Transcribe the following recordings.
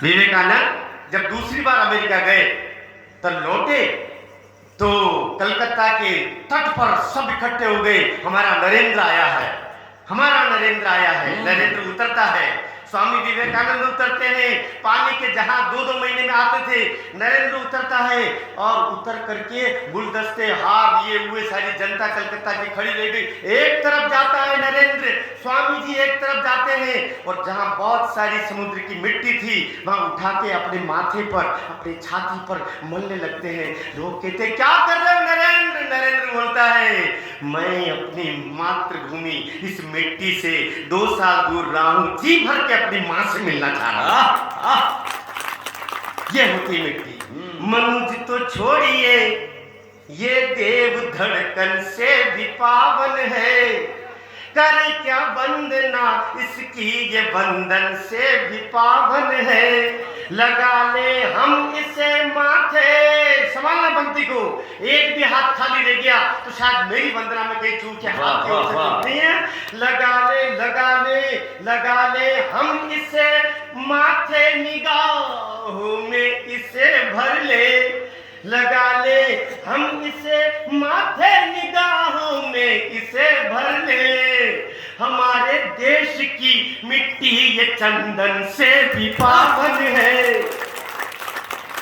विवेकानंद जब दूसरी बार अमेरिका गए तो लौटे तो कलकत्ता के तट पर सब इकट्ठे हो गए, हमारा नरेंद्र आया है, हमारा नरेंद्र आया है। नरेंद्र उतरता है, स्वामी विवेकानंद उतरते हैं, पानी के जहां 2-2 महीने में आते थे, नरेंद्र उतरता है और उतर करके गुलदस्ते हार लिए हुए सारी जनता कलकत्ता की खड़ी रह गई। एक तरफ जाता है नरेंद्र, स्वामी जी एक तरफ जाते हैं और जहां बहुत सारी समुद्र की मिट्टी थी वहां उठा के अपने माथे पर, अपनी छाती पर मलने लगते हैं। लोग कहते क्या कर रहे हो नरेंद्र? नरेंद्र बोलता है मैं अपनी मातृभूमि इस मिट्टी से 2 साल दूर रहा हूं, जी भर के अपनी मां से मिलना चाह रहा हूं। ये होती मिट्टी। मनुज तो छोड़िए ये देव धड़कन से भी पावन है, करे क्या वंदना इसकी ये बंधन से भी पावन है, लगा ले हम इसे माथे। संभालना पंक्ति को, एक भी हाथ खाली रह गया तो शायद मेरी वंदना में कहीं चूक के हाथ की ओर से नहीं है। लगा ले लगा ले लगा ले हम इसे माथे, निगाहों में इसे भर ले, लगा ले हम इसे माथे, निगाहों में इसे भर ले। हमारे देश की मिट्टी ये चंदन से भी पावन है,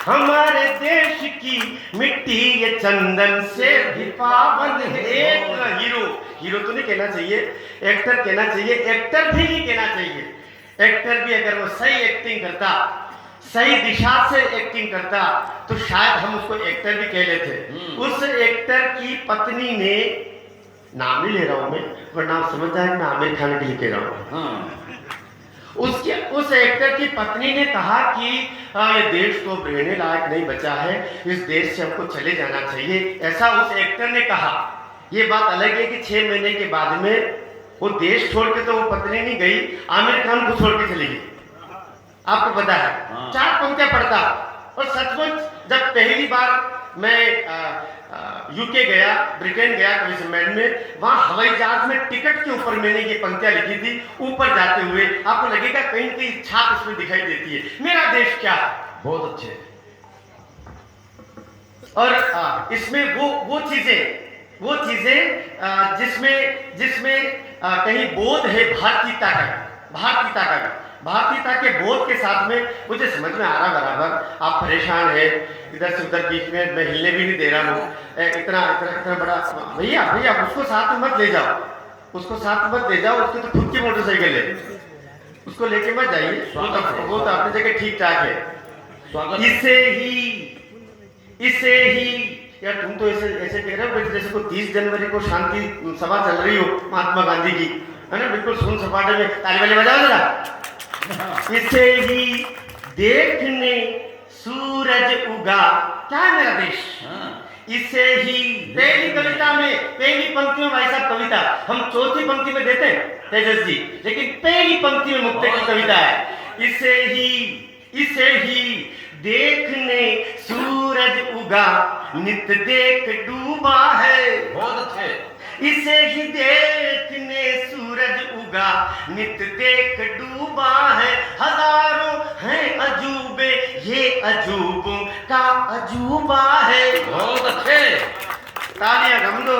हमारे देश की मिट्टी ये चंदन से भी पावन है। एक हीरो, हीरो तो नहीं कहना चाहिए, एक्टर कहना चाहिए, एक्टर भी नहीं कहना चाहिए। एक्टर भी अगर वो सही एक्टिंग करता, सही दिशा से एक्टिंग करता तो शायद हम उसको एक्टर भी कह लेते। उस एक्टर की पत्नी ने, नाम नहीं ले रहा हूं मैं, पर नाम समझ जाए, मैं आमिर खान के लिए कह रहा हूं। उसके उस एक्टर की पत्नी ने कहा कि ये देश तो रहने लायक नहीं बचा है, इस देश से हमको चले जाना चाहिए, ऐसा उस एक्टर ने कहा। ये बात अलग है कि 6 महीने के बाद में वो देश छोड़ के तो वो पत्नी नहीं गई, आमिर खान को छोड़ के चली गई। आपको पता है, 4 पंक्तियां पढ़ता। और सचमुच जब पहली बार मैं यूके गया, ब्रिटेन गया कविसम्मेलन में, वहां हवाई जहाज में टिकट के ऊपर मैंने ये पंक्तियां लिखी थी। ऊपर जाते हुए आपको लगेगा कहीं की छाप इसमें दिखाई देती है, मेरा देश क्या है। बहुत अच्छे। और इसमें वो चीजें जिसमें कहीं बोध है भारतीयता का, भारतीयता के बोध के साथ में मुझे समझ में आ रहा बराबर। आप परेशान है, इधर से उधर बीच में मैं हिलने भी नहीं दे रहा हूँ, इतना बड़ा। भैया उसको साथ में मत ले जाओ, उसको उसकी तो खुद की मोटरसाइकिल है, उसको लेके मत जाइए, वो तो अपनी जगह ठीक ठाक है। इसे ही यार तुम तो ऐसे कह रहे हो जैसे को 30 जनवरी को शांति सभा चल रही हो महात्मा गांधी की, है ना, बिल्कुल सुन सपाटे में ताली वाली बजाओ जरा। इसे ही देखने सूरज उगा, क्या है मेरा देश। इसे ही, पहली कविता में, पहली पंक्ति में भाई साहब कविता हम चौथी पंक्ति में देते हैं तेजस जी, लेकिन पहली पंक्ति में मुक्ते की कविता है। इसे ही देखने सूरज उगा, नित देख डूबा है। बहुत अच्छे। इसे ही देखने सूरज उगा, नित देख डूबा है। हजारों हैं अजूबे, ये अजूबों का अजूबा है। बहुत अच्छे। तालियां गम दो,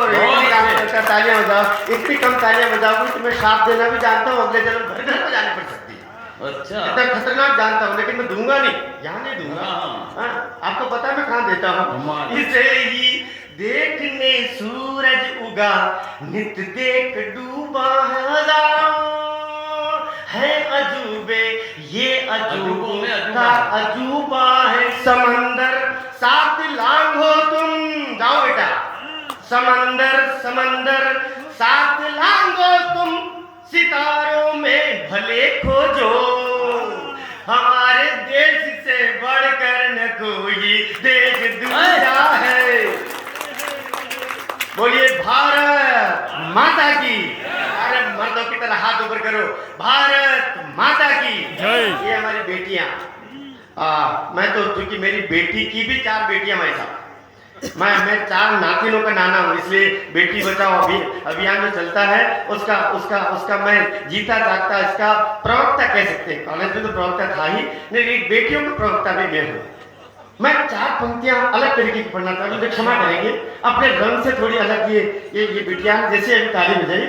तालियां बजाओ। इतनी कम तालियां बजाओगी तो मैं श्राप देना भी जानता हूँ, अगले जन्म घर घर बजाने पड़ सकती है। अच्छा, इतना खतरनाक जानता हूँ, लेकिन मैं दूंगा नहीं, यहाँ नहीं दूंगा। आपको पता है मैं कहाँ देता हूँ। इसे ही देखने सूरज उगा, नित देख डूबा है। हजारों है अजूबे, ये अजूबों का अजूबा है। समंदर साथ लांघो तुम, जाओ बेटा। समंदर साथ लांघो तुम, सितारों में भले खोजो। हमारे देश से बढ़कर न कोई देश दूसरा है। बोलिए भारत माता की। अरे मर्दों की तरह हाथ ऊपर करो, भारत माता की। ये हमारी बेटियां, मैं तो, क्योंकि मेरी बेटी की भी 4 बेटियां भाई साहब, मैं 4 नातिनों का नाना हूँ, इसलिए बेटी बचाओ अभियान जो चलता है उसका उसका उसका मैं जीता जागता इसका प्रवक्ता कह सकते हैं। कॉलेज में तो प्रवक्ता था ही, लेकिन बेटियों का प्रवक्ता भी मैं हूँ। मैं 4 पंक्तियां अलग तरीके की पढ़ना चाहूँ, मुझे क्षमा करेंगे, अपने रंग से थोड़ी अलग। ये बेटियां जैसे अभी ताली बजाई,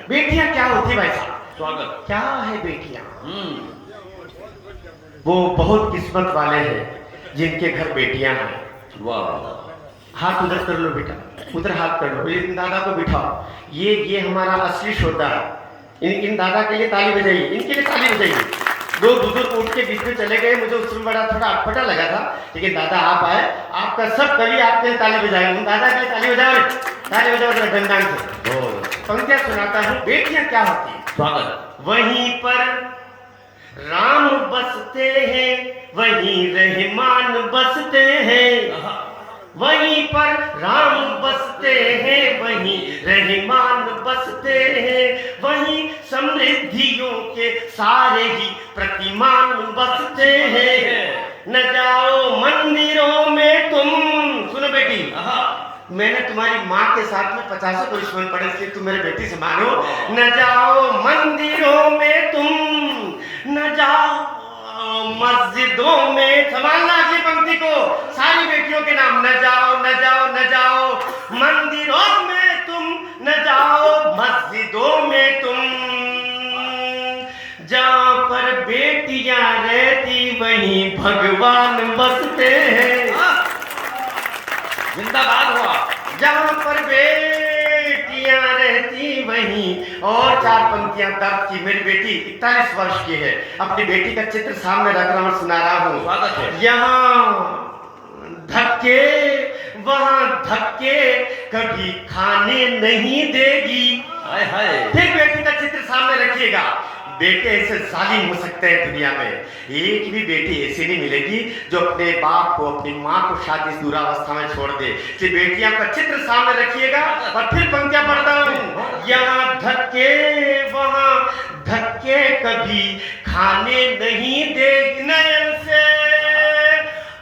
बेटियां क्या होती भाई साहब? स्वागत। क्या है बेटियां? वो बहुत किस्मत वाले हैं जिनके घर बेटियां हैं। वाह, हाथ उधर कर लो बेटा, उधर हाथ कर लो, इन दादा को बिठाओ। ये हमारा असली श्रोता है। इन दादा के लिए ताली बजाइए, इनके लिए ताली बजाइए। 2 बुजुर्ग उठ के बीच में चले गए, मुझे उस समय बड़ा थोड़ा अटपटा लगा था, लेकिन दादा आप आए, आपका सब कवि आपके लिए ताली बजाए। उन दादा के लिए ताली बजाओ, ताली बजाओ डंडान से। पंक्तियां सुनाता हूँ, बेटियां क्या होती है? स्वागत। वहीं पर राम बसते हैं, वहीं रहमान बसते हैं। वहीं पर राम बसते हैं, वहीं रहमान बसते हैं। वहीं समृद्धियों के सारे ही प्रतिमान बसते हैं। न जाओ मंदिरों में तुम, सुनो बेटी, मैंने तुम्हारी माँ के साथ में 50 को दुश्मन पड़े, इसलिए तुम मेरे बेटी से मानो। न जाओ मंदिरों में तुम, न जाओ मस्जिदों में, संभालना अगली पंक्ति को, सारी बेटियों के नाम। न जाओ न जाओ न जाओ मंदिरों में तुम, न जाओ मस्जिदों में तुम। जहाँ पर बेटियां रहती वहीं भगवान बसते हैं। जिंदाबाद हुआ। जहाँ पर बेटियां रहती वहीं। और 4 पंक्तियां दर्द की। मेरी बेटी 41 वर्ष की है, अपनी बेटी का चित्र सामने रख रहा हूँ, सुना रहा हूँ। स्वागत है। यहाँ धक्के वहाँ धक्के कभी खाने नहीं देगी। हाय हाय। फिर बेटी का चित्र सामने रखिएगा। बेटे ऐसे जालिम हो सकते हैं दुनिया में, एक भी बेटी ऐसी नहीं मिलेगी जो अपने बाप को, अपनी माँ को शादी दूरावस्था में छोड़ दे। कि बेटियां का चित्र सामने रखिएगा। और फिर पंक्तियां पढ़ता हूँ, यहाँ धक्के वहाँ धक्के कभी खाने नहीं देगी। नयन से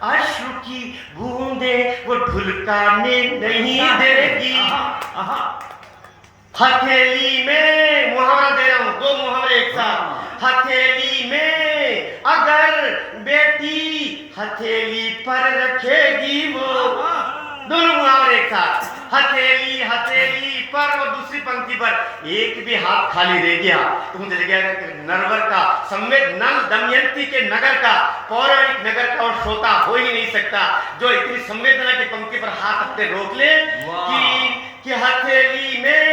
अश्रु की बूंदे वो ढुलकाने नहीं देगी। हथेली में, मुहावरा दे रहा हूं, 2 मुहावरे एक साथ। हथेली में अगर बेटी हथेली पर रखेगी वो, दोनों मुहावरे एक साथ। हथेली हथेली पर, और दूसरी पंक्ति पर एक भी हाथ खाली रह गया तो मुझे लग गया कि नरवर का संवेद नल दमयंती के नगर का, पौराणिक नगर का और श्रोता हो ही नहीं सकता जो इतनी संवेदना की पंक्ति पर हाथ अपने रोक ले। कि हथेली में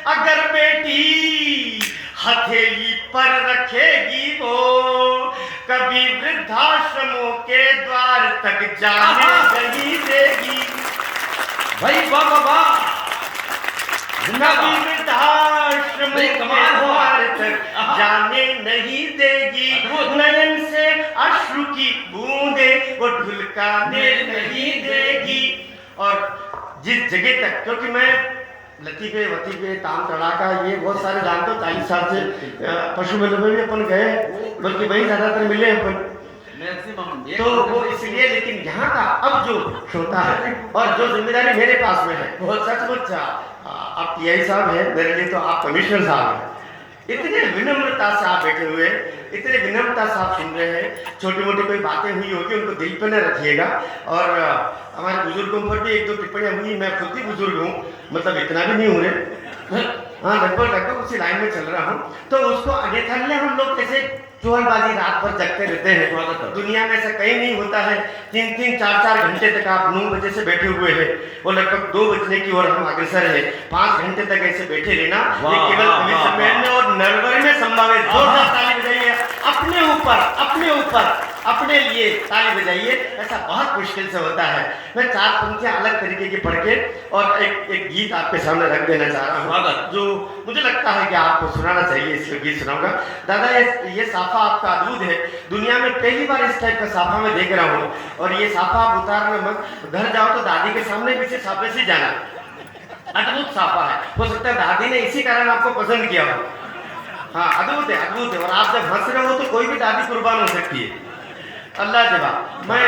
अगर बेटी हथेली पर रखेगी वो, कभी वृद्धाश्रमों के द्वार तक जाने नहीं देगी। भाई वाह वाह वाह। कभी वृद्धाश्रमों के द्वार तक जाने नहीं देगी। नयन से अश्रु की बूंदे वो ढुलकाने नहीं देगी। और जिस जगह तक, क्योंकि मैं लतीफे वतीफे ताम तड़ाका ये बहुत सारे जानते हो, 40 साल से पशु मेलों में भी अपन गए, बल्कि वही ज्यादातर मिले अपन, तो वो इसलिए। लेकिन यहाँ का अब जो श्रोता है और जो जिम्मेदारी मेरे पास में है, बहुत सचमुच आप टीआई साहब है मेरे लिए, तो आप कमिश्नर साहब हैं। इतने विनम्रता से आप बैठे हुए, इतने विनम्रता से आप सुन रहे हैं। छोटी मोटी कोई बातें हुई होगी उनको दिल पे न रखिएगा। और हमारे बुजुर्गों पर भी 1-2 टिप्पणियां हुई। मैं खुद ही बुजुर्ग हूँ, मतलब इतना भी नहीं हूँ रे, हाँ लगभग उसी लाइन में चल रहा हूँ। तो उसको अन्यथा हम लोग कैसे चोहलबाजी रात भर जगते रहते हैं। दुनिया में ऐसा कहीं नहीं होता है 3-3, 4-4 घंटे तक आप 9 बजे से बैठे हुए हैं और लगभग 2 बजने की ओर हम अग्रसर है। 5 घंटे तक ऐसे बैठे रहना, ये केवल कवि सम्मेलन में और नरवर में संभव है। जोरदार ताली बजाइए अपने ऊपर, अपने लिए ताली बजाइए। ऐसा बहुत मुश्किल से होता है। मैं 4 पंक्तियां अलग तरीके की पढ़ के और एक गीत आपके सामने रख देना चाह रहा हूँ, जो मुझे लगता है कि आपको सुनाना चाहिए। इसलिए गीत सुनाऊंगा। दादा ये साफा आपका अद्भुत है, दुनिया में पहली बार इस टाइप का साफा मैं देख रहा हूँ। और ये साफा आप उतारना मत, घर जाओ तो दादी के सामने भी साफे से जाना। अद्भुत साफा है, हो सकता है दादी ने इसी कारण आपको पसंद किया हो। हाँ अद्भुत है। और आप जब हंस रहे हो तो कोई भी दादी कुर्बान हो सकती है। अल्लाह जवाब मैं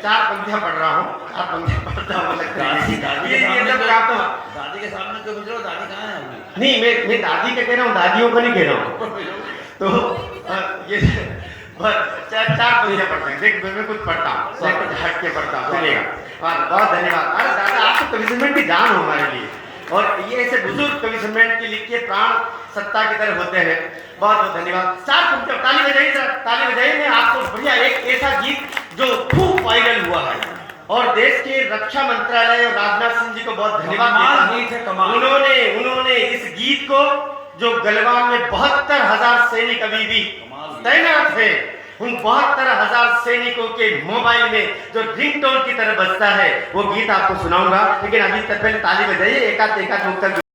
4 पंक्तियां पढ़ रहा हूँ, 4 पंक्तियां पढ़ता हूँ लगता है ये सब काम तो दादी के सामने क्यों पूछ रहे हो? दादी कहाँ है आपकी? नहीं, मैं दादी का कह रहा हूँ, दादियों को नहीं कह रहा हूँ। तो ये 4 पंक्तियां पढ़ते हैं। देख मैं कुछ पढ़ता हूँ, मैं कुछ हट के पढ़ता हूँ, चलेगा। बहुत धन्यवाद। अरे दादा आप तो कवि सम्मेलन की जान हो हमारे लिए, और ये ऐसे बुजुर्ग कवि सम्मेलन के लिख के प्राण सत्ता की तरह होते हैं। बहुत बहुत धन्यवाद। 4 पंक्तियां, ताली बजाइए सर, ताली बजाइए। मैं आपको बढ़िया एक ऐसा गीत जो खूब वायरल हुआ है और देश के रक्षा मंत्रालय और राजनाथ सिंह जी को बहुत धन्यवाद देता हूं। गीत है, कमाल। उन्होंने इस गीत को जो गलवान में 72,000 सैनिक अभी भी तैनात है, उन 72,000 सैनिकों के मोबाइल में जो रिंगटोन की तरह बजता है, वो गीत आपको सुनाऊंगा। लेकिन अभी तक पहले ताली बजाइए, एकाध